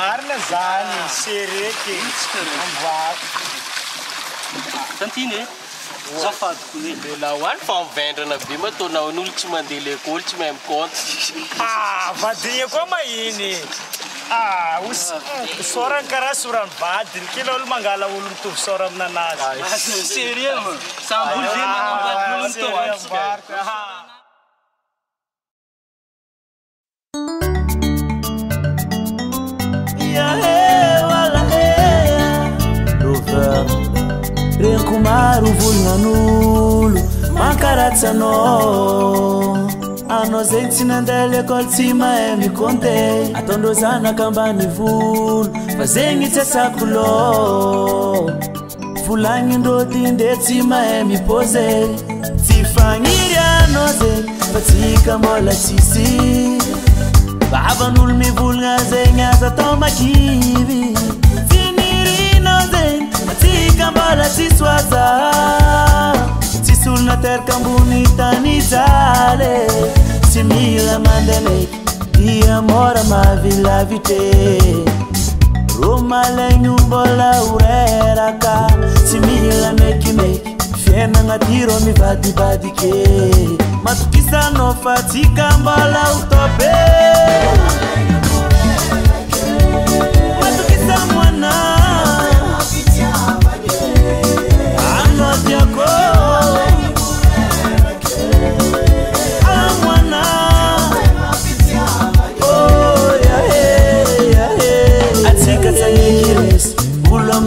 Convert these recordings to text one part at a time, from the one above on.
marina zany sereke amboako tantiny zafadiko ne la hoany fa mivendrana be matona n'olo tsy mandeha l'école tsy mahay mikompte vadigna koa mahiny sorany karaha sorany vadiny kila olo mangala olo mitovy sora aminanazy sérieux samboly be manambady olo mitovy Renko maro volonan'olo mankaratsanao anao zegny tsy nandeha l'école tsy mahay mikonte ataondreo zanaka ambany volo fa zegny tsy asakolô volagnindreo tinde tsy mahay mipose tsy fagniry anao zegny fa tsika mbola tsisy vavan'olo mivolagna zegny aza atao makivy finirinao zegny tsika mbola tsisy oaza tsisy olona teraka ambony tany jale tsy mila mandeleky dia mora mahavilavite ro malaigno mbola horeraka tsy mila mekimeky fiainagna ty ro mivadibadike matokisanao fa tsika mbola hotobe matokisa moana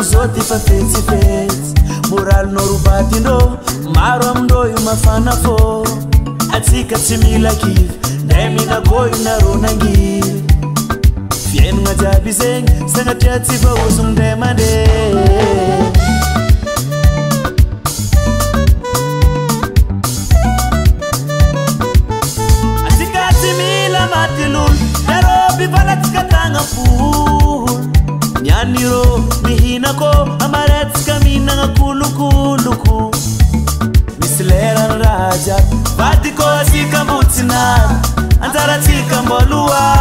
Zoti fa fetsy moralino robatindrô maro amindrô io mafana fô atsika tsy mila kivy ndray minakoyo narô nangivy fiainagna jiaby zegny sagnatria tsy voazogny ndray mandeha atsika tsy mila matilolo narô bivalatsika tagnampolo Nyaniro mihinako amaretsika minagna kulukuluku mislera raja vadiko asika mbutsina anzara tsika mbolua